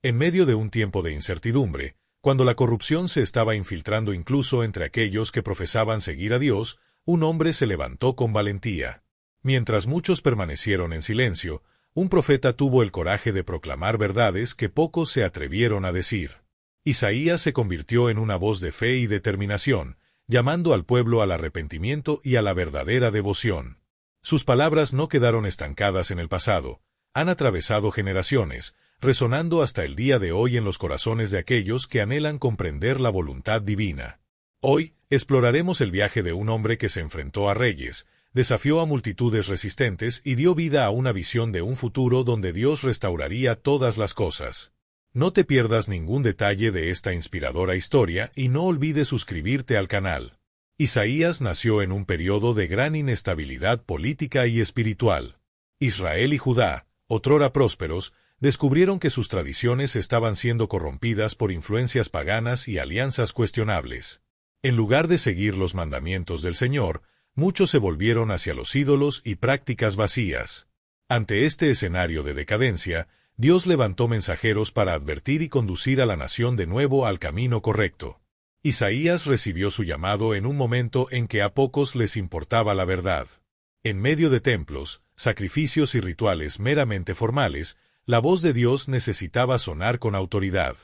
En medio de un tiempo de incertidumbre, cuando la corrupción se estaba infiltrando incluso entre aquellos que profesaban seguir a Dios, un hombre se levantó con valentía. Mientras muchos permanecieron en silencio, un profeta tuvo el coraje de proclamar verdades que pocos se atrevieron a decir. Isaías se convirtió en una voz de fe y determinación, llamando al pueblo al arrepentimiento y a la verdadera devoción. Sus palabras no quedaron estancadas en el pasado, han atravesado generaciones, resonando hasta el día de hoy en los corazones de aquellos que anhelan comprender la voluntad divina. Hoy, exploraremos el viaje de un hombre que se enfrentó a reyes, desafió a multitudes resistentes y dio vida a una visión de un futuro donde Dios restauraría todas las cosas. No te pierdas ningún detalle de esta inspiradora historia y no olvides suscribirte al canal. Isaías nació en un periodo de gran inestabilidad política y espiritual. Israel y Judá, otrora prósperos, descubrieron que sus tradiciones estaban siendo corrompidas por influencias paganas y alianzas cuestionables. En lugar de seguir los mandamientos del Señor, muchos se volvieron hacia los ídolos y prácticas vacías. Ante este escenario de decadencia, Dios levantó mensajeros para advertir y conducir a la nación de nuevo al camino correcto. Isaías recibió su llamado en un momento en que a pocos les importaba la verdad. En medio de templos, sacrificios y rituales meramente formales, la voz de Dios necesitaba sonar con autoridad.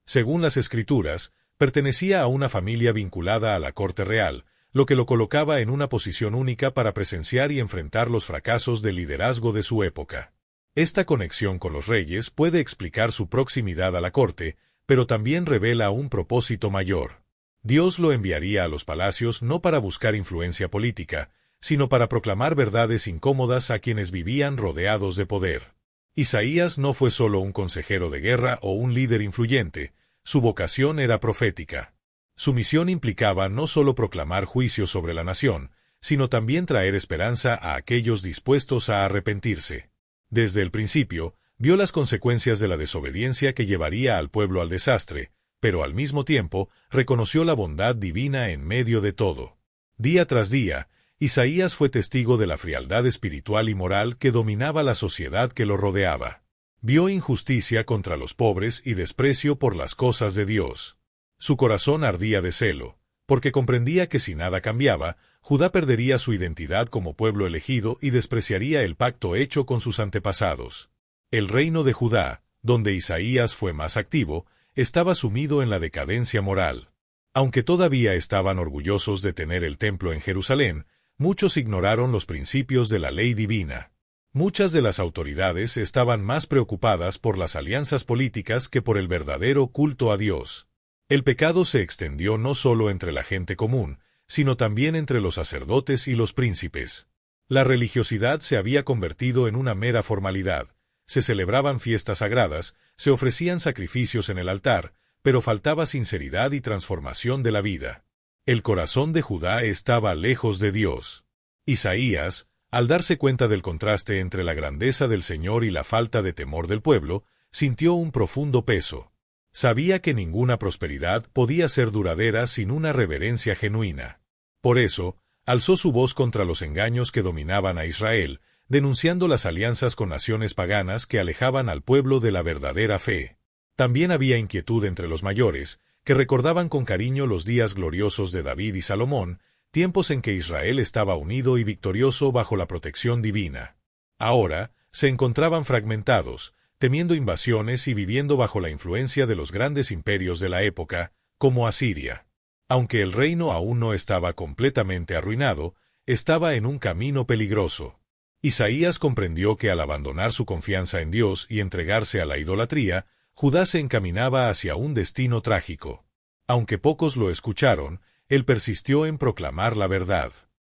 Según las Escrituras, pertenecía a una familia vinculada a la corte real, lo que lo colocaba en una posición única para presenciar y enfrentar los fracasos del liderazgo de su época. Esta conexión con los reyes puede explicar su proximidad a la corte, pero también revela un propósito mayor. Dios lo enviaría a los palacios no para buscar influencia política, sino para proclamar verdades incómodas a quienes vivían rodeados de poder. Isaías no fue solo un consejero de guerra o un líder influyente, su vocación era profética. Su misión implicaba no solo proclamar juicio sobre la nación, sino también traer esperanza a aquellos dispuestos a arrepentirse. Desde el principio, vio las consecuencias de la desobediencia que llevaría al pueblo al desastre, pero al mismo tiempo reconoció la bondad divina en medio de todo. Día tras día, Isaías fue testigo de la frialdad espiritual y moral que dominaba la sociedad que lo rodeaba. Vio injusticia contra los pobres y desprecio por las cosas de Dios. Su corazón ardía de celo, porque comprendía que si nada cambiaba, Judá perdería su identidad como pueblo elegido y despreciaría el pacto hecho con sus antepasados. El reino de Judá, donde Isaías fue más activo, estaba sumido en la decadencia moral. Aunque todavía estaban orgullosos de tener el templo en Jerusalén, muchos ignoraron los principios de la ley divina. Muchas de las autoridades estaban más preocupadas por las alianzas políticas que por el verdadero culto a Dios. El pecado se extendió no solo entre la gente común, sino también entre los sacerdotes y los príncipes. La religiosidad se había convertido en una mera formalidad. Se celebraban fiestas sagradas, se ofrecían sacrificios en el altar, pero faltaba sinceridad y transformación de la vida. El corazón de Judá estaba lejos de Dios. Isaías, al darse cuenta del contraste entre la grandeza del Señor y la falta de temor del pueblo, sintió un profundo peso. Sabía que ninguna prosperidad podía ser duradera sin una reverencia genuina. Por eso, alzó su voz contra los engaños que dominaban a Israel, denunciando las alianzas con naciones paganas que alejaban al pueblo de la verdadera fe. También había inquietud entre los mayores, que recordaban con cariño los días gloriosos de David y Salomón, tiempos en que Israel estaba unido y victorioso bajo la protección divina. Ahora, se encontraban fragmentados, temiendo invasiones y viviendo bajo la influencia de los grandes imperios de la época, como Asiria. Aunque el reino aún no estaba completamente arruinado, estaba en un camino peligroso. Isaías comprendió que al abandonar su confianza en Dios y entregarse a la idolatría, Judá se encaminaba hacia un destino trágico. Aunque pocos lo escucharon, él persistió en proclamar la verdad.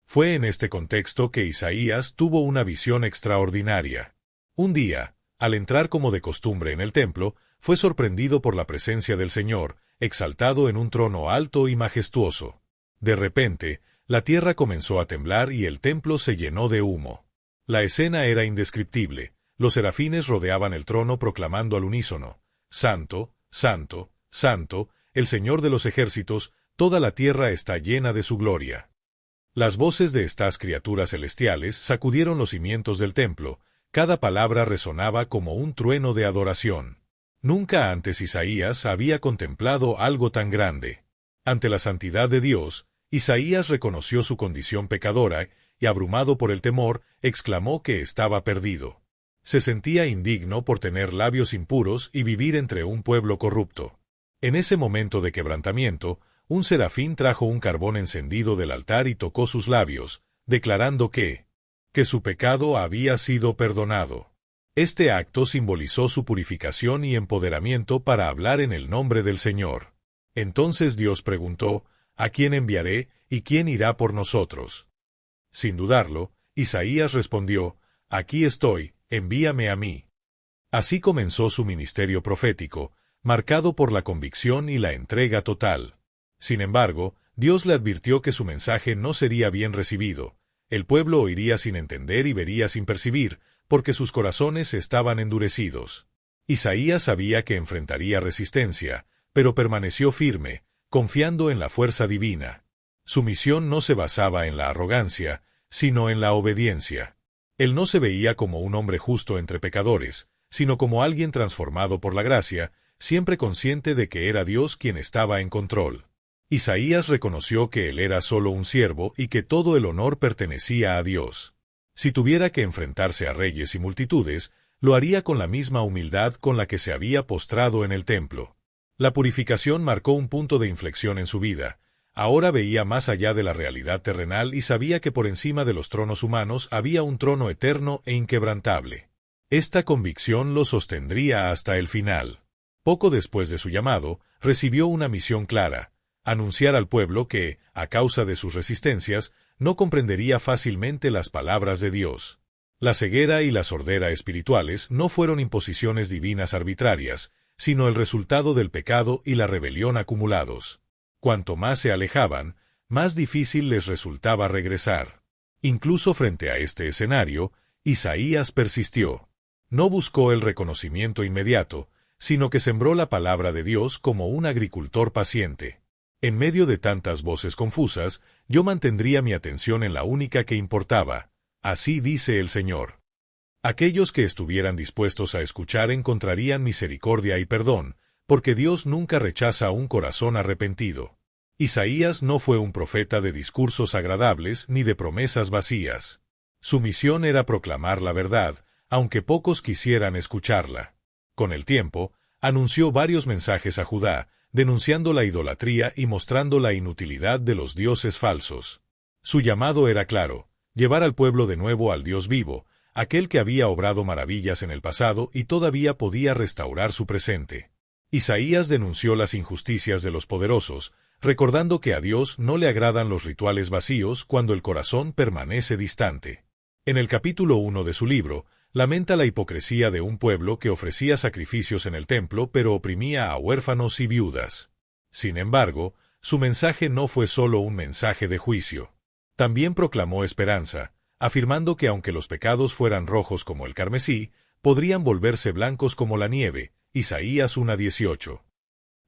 Fue en este contexto que Isaías tuvo una visión extraordinaria. Un día, al entrar como de costumbre en el templo, fue sorprendido por la presencia del Señor, exaltado en un trono alto y majestuoso. De repente, la tierra comenzó a temblar y el templo se llenó de humo. La escena era indescriptible. Los serafines rodeaban el trono proclamando al unísono: «Santo, santo, santo, el Señor de los ejércitos, toda la tierra está llena de su gloria». Las voces de estas criaturas celestiales sacudieron los cimientos del templo, cada palabra resonaba como un trueno de adoración. Nunca antes Isaías había contemplado algo tan grande. Ante la santidad de Dios, Isaías reconoció su condición pecadora y, abrumado por el temor, exclamó que estaba perdido. Se sentía indigno por tener labios impuros y vivir entre un pueblo corrupto. En ese momento de quebrantamiento, un serafín trajo un carbón encendido del altar y tocó sus labios, declarando que su pecado había sido perdonado. Este acto simbolizó su purificación y empoderamiento para hablar en el nombre del Señor. Entonces Dios preguntó, ¿a quién enviaré y quién irá por nosotros? Sin dudarlo, Isaías respondió, aquí estoy, envíame a mí. Así comenzó su ministerio profético, marcado por la convicción y la entrega total. Sin embargo, Dios le advirtió que su mensaje no sería bien recibido. El pueblo oiría sin entender y vería sin percibir, porque sus corazones estaban endurecidos. Isaías sabía que enfrentaría resistencia, pero permaneció firme, confiando en la fuerza divina. Su misión no se basaba en la arrogancia, sino en la obediencia. Él no se veía como un hombre justo entre pecadores, sino como alguien transformado por la gracia, siempre consciente de que era Dios quien estaba en control. Isaías reconoció que él era solo un siervo y que todo el honor pertenecía a Dios. Si tuviera que enfrentarse a reyes y multitudes, lo haría con la misma humildad con la que se había postrado en el templo. La purificación marcó un punto de inflexión en su vida. Ahora veía más allá de la realidad terrenal y sabía que por encima de los tronos humanos había un trono eterno e inquebrantable. Esta convicción lo sostendría hasta el final. Poco después de su llamado, recibió una misión clara: anunciar al pueblo que, a causa de sus resistencias, no comprendería fácilmente las palabras de Dios. La ceguera y la sordera espirituales no fueron imposiciones divinas arbitrarias, sino el resultado del pecado y la rebelión acumulados. Cuanto más se alejaban, más difícil les resultaba regresar. Incluso frente a este escenario, Isaías persistió. No buscó el reconocimiento inmediato, sino que sembró la palabra de Dios como un agricultor paciente. En medio de tantas voces confusas, yo mantendría mi atención en la única que importaba. Así dice el Señor. Aquellos que estuvieran dispuestos a escuchar encontrarían misericordia y perdón, porque Dios nunca rechaza un corazón arrepentido. Isaías no fue un profeta de discursos agradables ni de promesas vacías. Su misión era proclamar la verdad, aunque pocos quisieran escucharla. Con el tiempo, anunció varios mensajes a Judá, denunciando la idolatría y mostrando la inutilidad de los dioses falsos. Su llamado era claro: llevar al pueblo de nuevo al Dios vivo, aquel que había obrado maravillas en el pasado y todavía podía restaurar su presente. Isaías denunció las injusticias de los poderosos, recordando que a Dios no le agradan los rituales vacíos cuando el corazón permanece distante. En el capítulo 1 de su libro, lamenta la hipocresía de un pueblo que ofrecía sacrificios en el templo pero oprimía a huérfanos y viudas. Sin embargo, su mensaje no fue solo un mensaje de juicio. También proclamó esperanza, afirmando que aunque los pecados fueran rojos como el carmesí, podrían volverse blancos como la nieve. Isaías 1:18.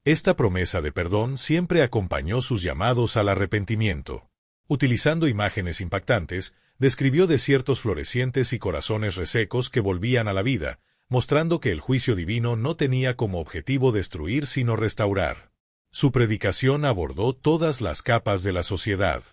Esta promesa de perdón siempre acompañó sus llamados al arrepentimiento. Utilizando imágenes impactantes, describió desiertos florecientes y corazones resecos que volvían a la vida, mostrando que el juicio divino no tenía como objetivo destruir sino restaurar. Su predicación abordó todas las capas de la sociedad.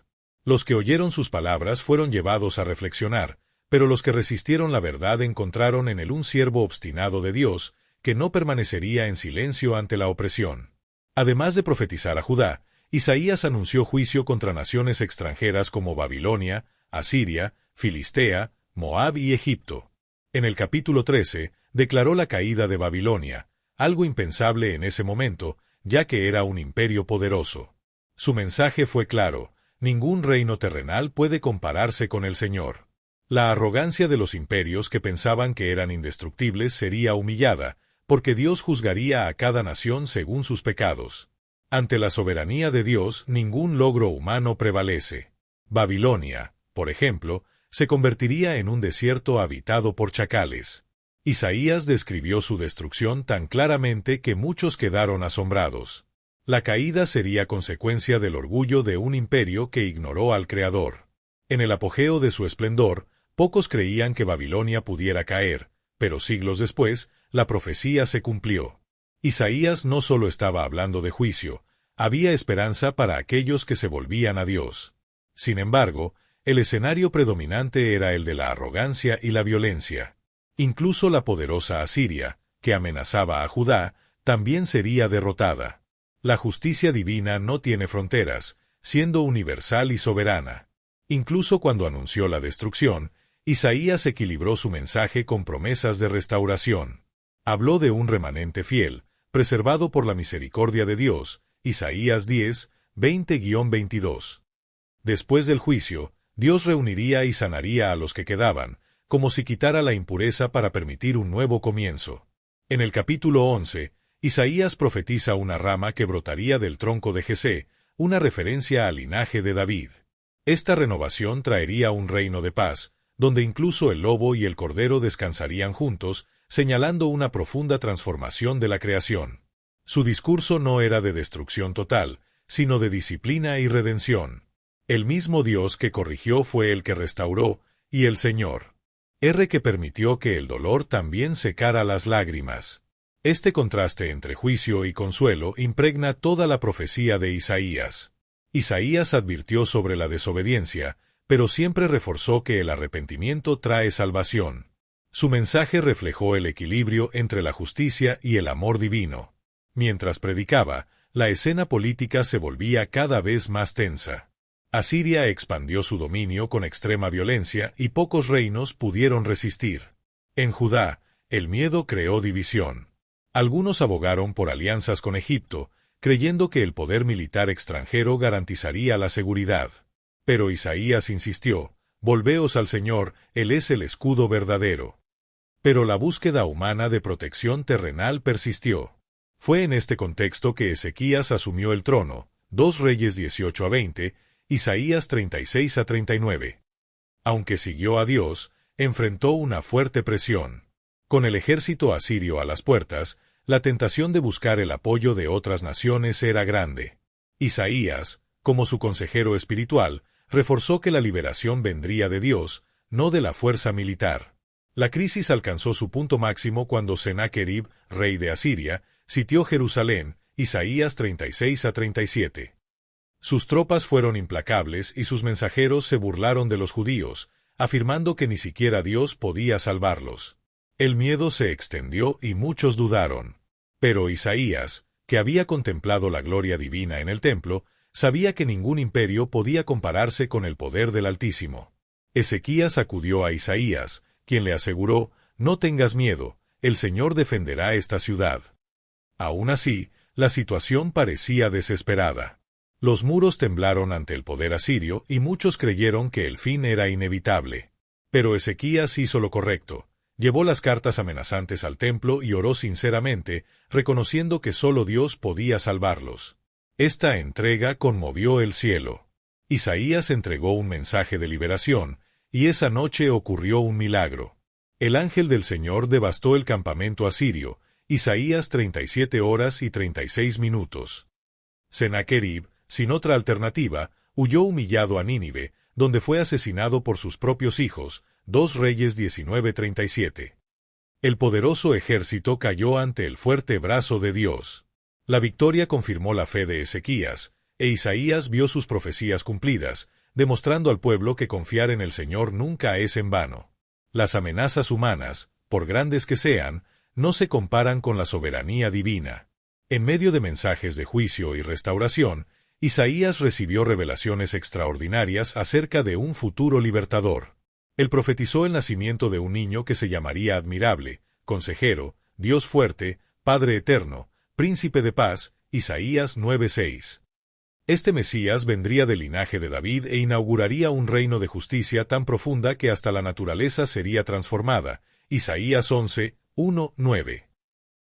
Los que oyeron sus palabras fueron llevados a reflexionar, pero los que resistieron la verdad encontraron en él un siervo obstinado de Dios, que no permanecería en silencio ante la opresión. Además de profetizar a Judá, Isaías anunció juicio contra naciones extranjeras como Babilonia, Asiria, Filistea, Moab y Egipto. En el capítulo 13, declaró la caída de Babilonia, algo impensable en ese momento, ya que era un imperio poderoso. Su mensaje fue claro: ningún reino terrenal puede compararse con el Señor. La arrogancia de los imperios que pensaban que eran indestructibles sería humillada, porque Dios juzgaría a cada nación según sus pecados. Ante la soberanía de Dios, ningún logro humano prevalece. Babilonia, por ejemplo, se convertiría en un desierto habitado por chacales. Isaías describió su destrucción tan claramente que muchos quedaron asombrados. La caída sería consecuencia del orgullo de un imperio que ignoró al Creador. En el apogeo de su esplendor, pocos creían que Babilonia pudiera caer, pero siglos después, la profecía se cumplió. Isaías no solo estaba hablando de juicio, había esperanza para aquellos que se volvían a Dios. Sin embargo, el escenario predominante era el de la arrogancia y la violencia. Incluso la poderosa Asiria, que amenazaba a Judá, también sería derrotada. La justicia divina no tiene fronteras, siendo universal y soberana. Incluso cuando anunció la destrucción, Isaías equilibró su mensaje con promesas de restauración. Habló de un remanente fiel, preservado por la misericordia de Dios, Isaías 10, 20-22. Después del juicio, Dios reuniría y sanaría a los que quedaban, como si quitara la impureza para permitir un nuevo comienzo. En el capítulo 11, Isaías profetiza una rama que brotaría del tronco de Jesé, una referencia al linaje de David. Esta renovación traería un reino de paz, donde incluso el lobo y el cordero descansarían juntos, señalando una profunda transformación de la creación. Su discurso no era de destrucción total, sino de disciplina y redención. El mismo Dios que corrigió fue el que restauró, y el Señor que permitió que el dolor también secara las lágrimas. Este contraste entre juicio y consuelo impregna toda la profecía de Isaías. Isaías advirtió sobre la desobediencia, pero siempre reforzó que el arrepentimiento trae salvación. Su mensaje reflejó el equilibrio entre la justicia y el amor divino. Mientras predicaba, la escena política se volvía cada vez más tensa. Asiria expandió su dominio con extrema violencia y pocos reinos pudieron resistir. En Judá, el miedo creó división. Algunos abogaron por alianzas con Egipto, creyendo que el poder militar extranjero garantizaría la seguridad. Pero Isaías insistió: «Volveos al Señor, Él es el escudo verdadero». Pero la búsqueda humana de protección terrenal persistió. Fue en este contexto que Ezequías asumió el trono, 2 Reyes 18-20, Isaías 36-39. Aunque siguió a Dios, enfrentó una fuerte presión. Con el ejército asirio a las puertas, la tentación de buscar el apoyo de otras naciones era grande. Isaías, como su consejero espiritual, reforzó que la liberación vendría de Dios, no de la fuerza militar. La crisis alcanzó su punto máximo cuando Sennacherib, rey de Asiria, sitió Jerusalén, Isaías 36-37. Sus tropas fueron implacables y sus mensajeros se burlaron de los judíos, afirmando que ni siquiera Dios podía salvarlos. El miedo se extendió y muchos dudaron. Pero Isaías, que había contemplado la gloria divina en el templo, sabía que ningún imperio podía compararse con el poder del Altísimo. Ezequías acudió a Isaías, quien le aseguró: «No tengas miedo, el Señor defenderá esta ciudad». Aún así, la situación parecía desesperada. Los muros temblaron ante el poder asirio y muchos creyeron que el fin era inevitable. Pero Ezequías hizo lo correcto. Llevó las cartas amenazantes al templo y oró sinceramente, reconociendo que solo Dios podía salvarlos. Esta entrega conmovió el cielo. Isaías entregó un mensaje de liberación, y esa noche ocurrió un milagro. El ángel del Señor devastó el campamento asirio, Isaías 37:36. Sennacherib, sin otra alternativa, huyó humillado a Nínive, donde fue asesinado por sus propios hijos, 2 Reyes 19:37. El poderoso ejército cayó ante el fuerte brazo de Dios. La victoria confirmó la fe de Ezequías, e Isaías vio sus profecías cumplidas, demostrando al pueblo que confiar en el Señor nunca es en vano. Las amenazas humanas, por grandes que sean, no se comparan con la soberanía divina. En medio de mensajes de juicio y restauración, Isaías recibió revelaciones extraordinarias acerca de un futuro libertador. Él profetizó el nacimiento de un niño que se llamaría Admirable, Consejero, Dios Fuerte, Padre Eterno, Príncipe de Paz, Isaías 9:6. Este Mesías vendría del linaje de David e inauguraría un reino de justicia tan profunda que hasta la naturaleza sería transformada, Isaías 11:1-9.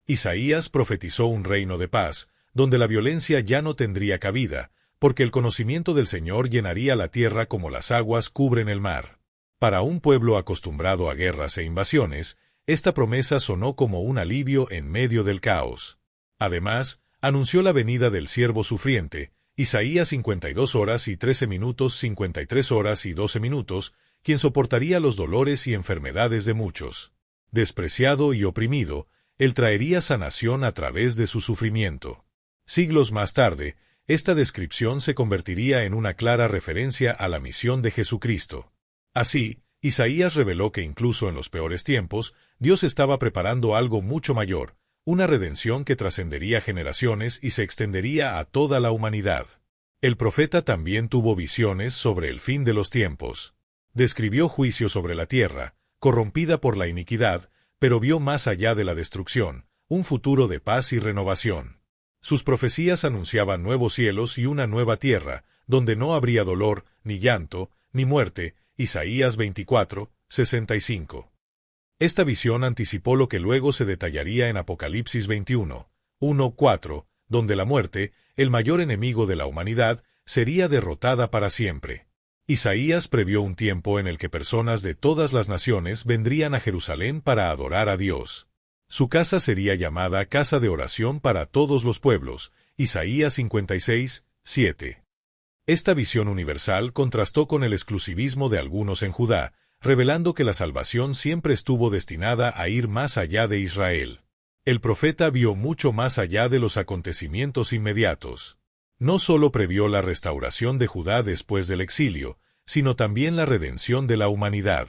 Isaías profetizó un reino de paz, donde la violencia ya no tendría cabida, porque el conocimiento del Señor llenaría la tierra como las aguas cubren el mar. Para un pueblo acostumbrado a guerras e invasiones, esta promesa sonó como un alivio en medio del caos. Además, anunció la venida del siervo sufriente, Isaías 52:13, 53:12, quien soportaría los dolores y enfermedades de muchos. Despreciado y oprimido, Él traería sanación a través de su sufrimiento. Siglos más tarde, esta descripción se convertiría en una clara referencia a la misión de Jesucristo. Así, Isaías reveló que incluso en los peores tiempos, Dios estaba preparando algo mucho mayor, una redención que trascendería generaciones y se extendería a toda la humanidad. El profeta también tuvo visiones sobre el fin de los tiempos. Describió juicio sobre la tierra, corrompida por la iniquidad, pero vio más allá de la destrucción, un futuro de paz y renovación. Sus profecías anunciaban nuevos cielos y una nueva tierra, donde no habría dolor, ni llanto, ni muerte. Isaías 24, 65. Esta visión anticipó lo que luego se detallaría en Apocalipsis 21, 1, 4, donde la muerte, el mayor enemigo de la humanidad, sería derrotada para siempre. Isaías previó un tiempo en el que personas de todas las naciones vendrían a Jerusalén para adorar a Dios. Su casa sería llamada Casa de Oración para todos los pueblos. Isaías 56, 7. Esta visión universal contrastó con el exclusivismo de algunos en Judá, revelando que la salvación siempre estuvo destinada a ir más allá de Israel. El profeta vio mucho más allá de los acontecimientos inmediatos. No solo previó la restauración de Judá después del exilio, sino también la redención de la humanidad.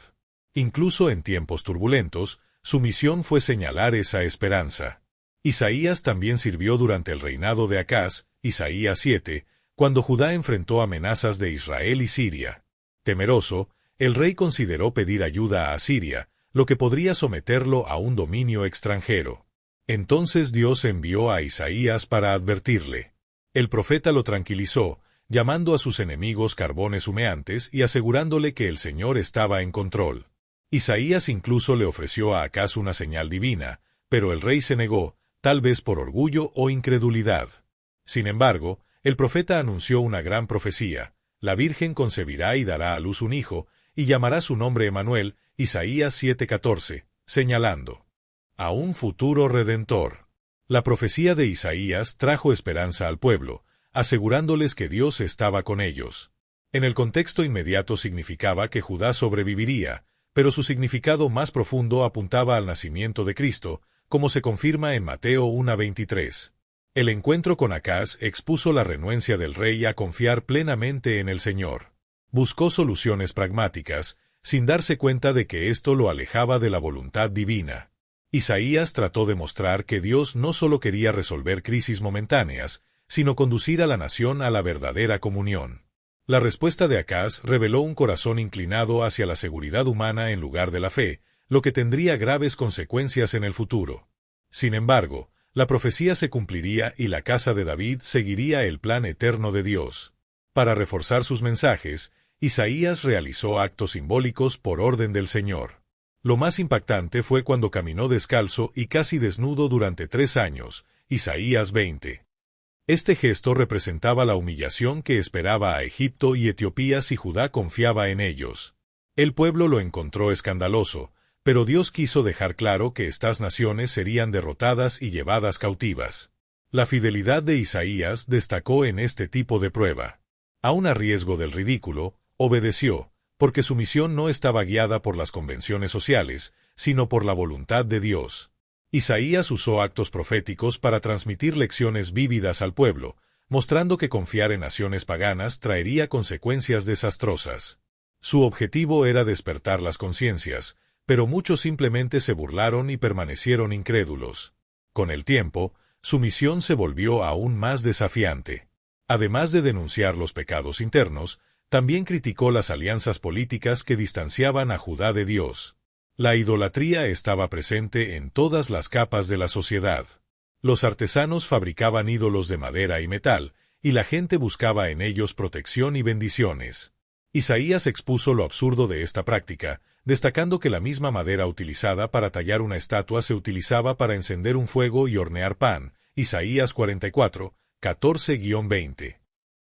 Incluso en tiempos turbulentos, su misión fue señalar esa esperanza. Isaías también sirvió durante el reinado de Acaz, Isaías 7, cuando Judá enfrentó amenazas de Israel y Siria. Temeroso, el rey consideró pedir ayuda a Asiria, lo que podría someterlo a un dominio extranjero. Entonces Dios envió a Isaías para advertirle. El profeta lo tranquilizó, llamando a sus enemigos carbones humeantes y asegurándole que el Señor estaba en control. Isaías incluso le ofreció a Acaz una señal divina, pero el rey se negó, tal vez por orgullo o incredulidad. Sin embargo, el profeta anunció una gran profecía: la Virgen concebirá y dará a luz un hijo, y llamará su nombre Emanuel, Isaías 7:14, señalando a un futuro redentor. La profecía de Isaías trajo esperanza al pueblo, asegurándoles que Dios estaba con ellos. En el contexto inmediato significaba que Judá sobreviviría, pero su significado más profundo apuntaba al nacimiento de Cristo, como se confirma en Mateo 1:23. El encuentro con Acaz expuso la renuencia del rey a confiar plenamente en el Señor. Buscó soluciones pragmáticas, sin darse cuenta de que esto lo alejaba de la voluntad divina. Isaías trató de mostrar que Dios no solo quería resolver crisis momentáneas, sino conducir a la nación a la verdadera comunión. La respuesta de Acaz reveló un corazón inclinado hacia la seguridad humana en lugar de la fe, lo que tendría graves consecuencias en el futuro. Sin embargo, la profecía se cumpliría y la casa de David seguiría el plan eterno de Dios. Para reforzar sus mensajes, Isaías realizó actos simbólicos por orden del Señor. Lo más impactante fue cuando caminó descalzo y casi desnudo durante 3 años, Isaías 20. Este gesto representaba la humillación que esperaba a Egipto y Etiopía si Judá confiaba en ellos. El pueblo lo encontró escandaloso, pero Dios quiso dejar claro que estas naciones serían derrotadas y llevadas cautivas. La fidelidad de Isaías destacó en este tipo de prueba. Aun a riesgo del ridículo, obedeció, porque su misión no estaba guiada por las convenciones sociales, sino por la voluntad de Dios. Isaías usó actos proféticos para transmitir lecciones vívidas al pueblo, mostrando que confiar en naciones paganas traería consecuencias desastrosas. Su objetivo era despertar las conciencias, pero muchos simplemente se burlaron y permanecieron incrédulos. Con el tiempo, su misión se volvió aún más desafiante. Además de denunciar los pecados internos, también criticó las alianzas políticas que distanciaban a Judá de Dios. La idolatría estaba presente en todas las capas de la sociedad. Los artesanos fabricaban ídolos de madera y metal, y la gente buscaba en ellos protección y bendiciones. Isaías expuso lo absurdo de esta práctica, destacando que la misma madera utilizada para tallar una estatua se utilizaba para encender un fuego y hornear pan. Isaías 44, 14-20.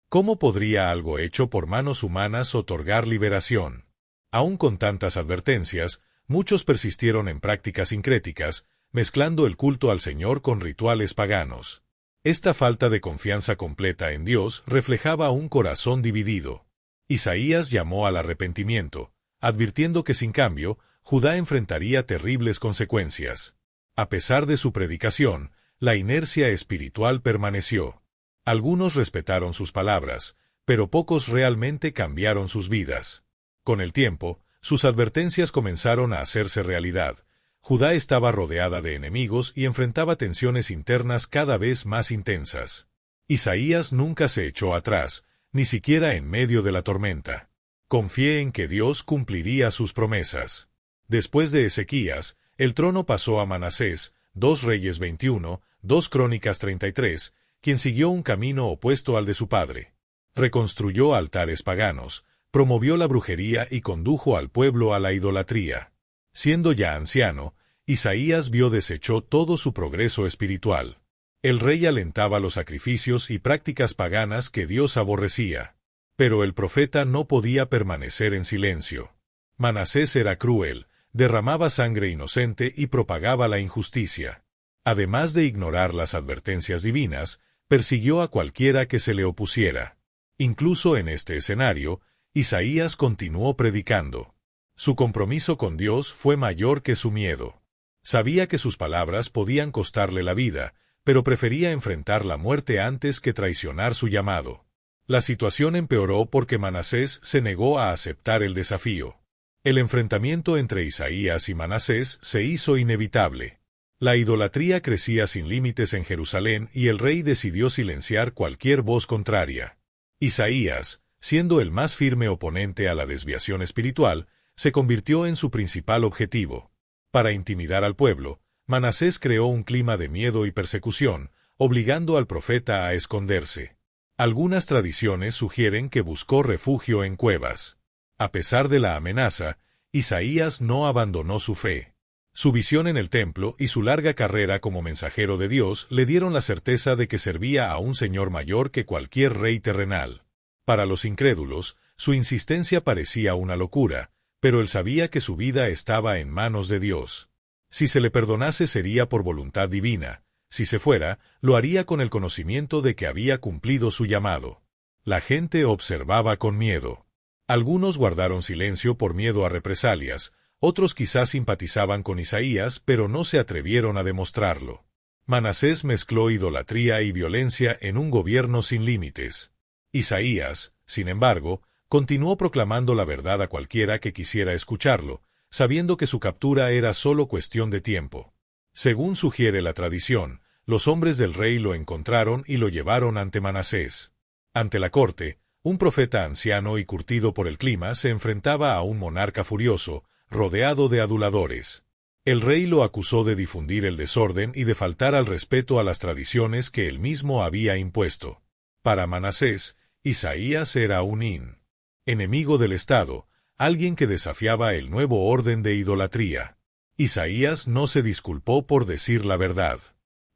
¿Cómo podría algo hecho por manos humanas otorgar liberación? Aún con tantas advertencias, muchos persistieron en prácticas sincréticas, mezclando el culto al Señor con rituales paganos. Esta falta de confianza completa en Dios reflejaba un corazón dividido. Isaías llamó al arrepentimiento, advirtiendo que sin cambio, Judá enfrentaría terribles consecuencias. A pesar de su predicación, la inercia espiritual permaneció. Algunos respetaron sus palabras, pero pocos realmente cambiaron sus vidas. Con el tiempo, sus advertencias comenzaron a hacerse realidad. Judá estaba rodeada de enemigos y enfrentaba tensiones internas cada vez más intensas. Isaías nunca se echó atrás, ni siquiera en medio de la tormenta. Confié en que Dios cumpliría sus promesas. Después de Ezequías, el trono pasó a Manasés, 2 Reyes 21, 2 Crónicas 33, quien siguió un camino opuesto al de su padre. Reconstruyó altares paganos, promovió la brujería y condujo al pueblo a la idolatría. Siendo ya anciano, Isaías vio desechó todo su progreso espiritual. El rey alentaba los sacrificios y prácticas paganas que Dios aborrecía. Pero el profeta no podía permanecer en silencio. Manasés era cruel, derramaba sangre inocente y propagaba la injusticia. Además de ignorar las advertencias divinas, persiguió a cualquiera que se le opusiera. Incluso en este escenario, Isaías continuó predicando. Su compromiso con Dios fue mayor que su miedo. Sabía que sus palabras podían costarle la vida, pero prefería enfrentar la muerte antes que traicionar su llamado. La situación empeoró porque Manasés se negó a aceptar el desafío. El enfrentamiento entre Isaías y Manasés se hizo inevitable. La idolatría crecía sin límites en Jerusalén y el rey decidió silenciar cualquier voz contraria. Isaías, siendo el más firme oponente a la desviación espiritual, se convirtió en su principal objetivo. Para intimidar al pueblo, Manasés creó un clima de miedo y persecución, obligando al profeta a esconderse. Algunas tradiciones sugieren que buscó refugio en cuevas. A pesar de la amenaza, Isaías no abandonó su fe. Su visión en el templo y su larga carrera como mensajero de Dios le dieron la certeza de que servía a un Señor mayor que cualquier rey terrenal. Para los incrédulos, su insistencia parecía una locura, pero él sabía que su vida estaba en manos de Dios. Si se le perdonase sería por voluntad divina, si se fuera, lo haría con el conocimiento de que había cumplido su llamado. La gente observaba con miedo. Algunos guardaron silencio por miedo a represalias, otros quizás simpatizaban con Isaías pero no se atrevieron a demostrarlo. Manasés mezcló idolatría y violencia en un gobierno sin límites. Isaías, sin embargo, continuó proclamando la verdad a cualquiera que quisiera escucharlo, sabiendo que su captura era solo cuestión de tiempo. Según sugiere la tradición, los hombres del rey lo encontraron y lo llevaron ante Manasés. Ante la corte, un profeta anciano y curtido por el clima se enfrentaba a un monarca furioso, rodeado de aduladores. El rey lo acusó de difundir el desorden y de faltar al respeto a las tradiciones que él mismo había impuesto. Para Manasés, Isaías era un enemigo del Estado, alguien que desafiaba el nuevo orden de idolatría. Isaías no se disculpó por decir la verdad.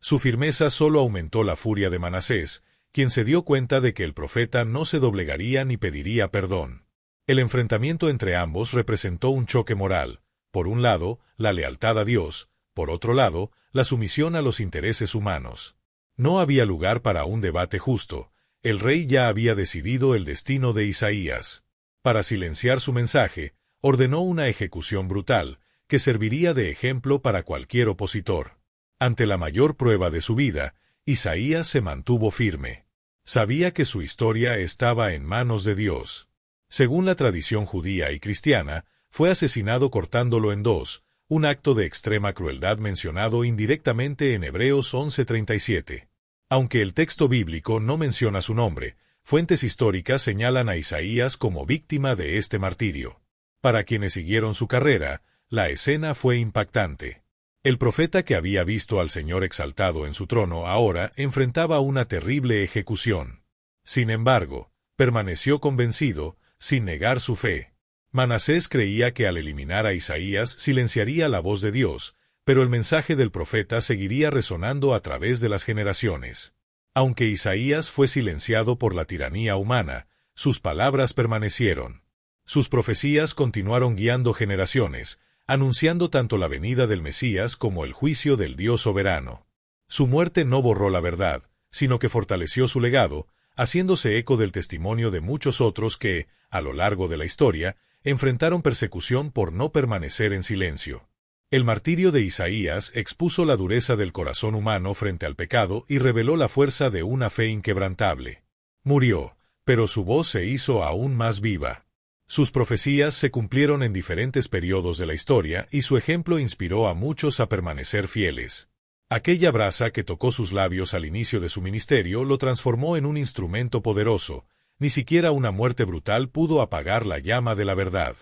Su firmeza solo aumentó la furia de Manasés, quien se dio cuenta de que el profeta no se doblegaría ni pediría perdón. El enfrentamiento entre ambos representó un choque moral. Por un lado, la lealtad a Dios, por otro lado, la sumisión a los intereses humanos. No había lugar para un debate justo. El rey ya había decidido el destino de Isaías. Para silenciar su mensaje, ordenó una ejecución brutal, que serviría de ejemplo para cualquier opositor. Ante la mayor prueba de su vida, Isaías se mantuvo firme. Sabía que su historia estaba en manos de Dios. Según la tradición judía y cristiana, fue asesinado cortándolo en dos, un acto de extrema crueldad mencionado indirectamente en Hebreos 11:37. Aunque el texto bíblico no menciona su nombre, fuentes históricas señalan a Isaías como víctima de este martirio. Para quienes siguieron su carrera, la escena fue impactante. El profeta que había visto al Señor exaltado en su trono ahora enfrentaba una terrible ejecución. Sin embargo, permaneció convencido, sin negar su fe. Manasés creía que al eliminar a Isaías silenciaría la voz de Dios, pero el mensaje del profeta seguiría resonando a través de las generaciones. Aunque Isaías fue silenciado por la tiranía humana, sus palabras permanecieron. Sus profecías continuaron guiando generaciones, anunciando tanto la venida del Mesías como el juicio del Dios soberano. Su muerte no borró la verdad, sino que fortaleció su legado, haciéndose eco del testimonio de muchos otros que, a lo largo de la historia, enfrentaron persecución por no permanecer en silencio. El martirio de Isaías expuso la dureza del corazón humano frente al pecado y reveló la fuerza de una fe inquebrantable. Murió, pero su voz se hizo aún más viva. Sus profecías se cumplieron en diferentes periodos de la historia y su ejemplo inspiró a muchos a permanecer fieles. Aquella brasa que tocó sus labios al inicio de su ministerio lo transformó en un instrumento poderoso. Ni siquiera una muerte brutal pudo apagar la llama de la verdad.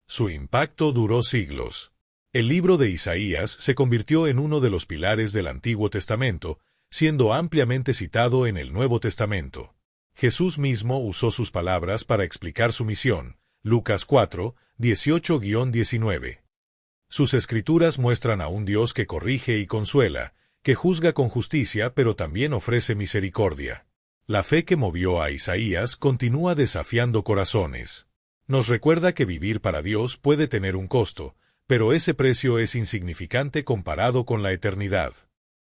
Su impacto duró siglos. El libro de Isaías se convirtió en uno de los pilares del Antiguo Testamento, siendo ampliamente citado en el Nuevo Testamento. Jesús mismo usó sus palabras para explicar su misión. Lucas 4, 18-19. Sus escrituras muestran a un Dios que corrige y consuela, que juzga con justicia pero también ofrece misericordia. La fe que movió a Isaías continúa desafiando corazones. Nos recuerda que vivir para Dios puede tener un costo, pero ese precio es insignificante comparado con la eternidad.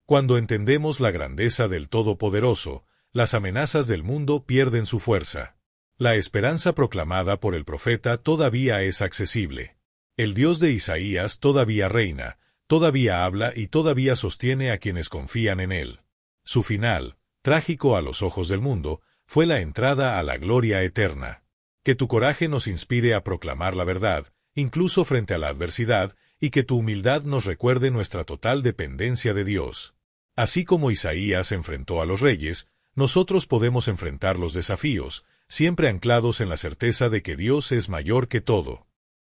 Cuando entendemos la grandeza del Todopoderoso, las amenazas del mundo pierden su fuerza. La esperanza proclamada por el profeta todavía es accesible. El Dios de Isaías todavía reina, todavía habla y todavía sostiene a quienes confían en él. Su final, trágico a los ojos del mundo, fue la entrada a la gloria eterna. Que tu coraje nos inspire a proclamar la verdad, incluso frente a la adversidad, y que tu humildad nos recuerde nuestra total dependencia de Dios. Así como Isaías enfrentó a los reyes, nosotros podemos enfrentar los desafíos, siempre anclados en la certeza de que Dios es mayor que todo.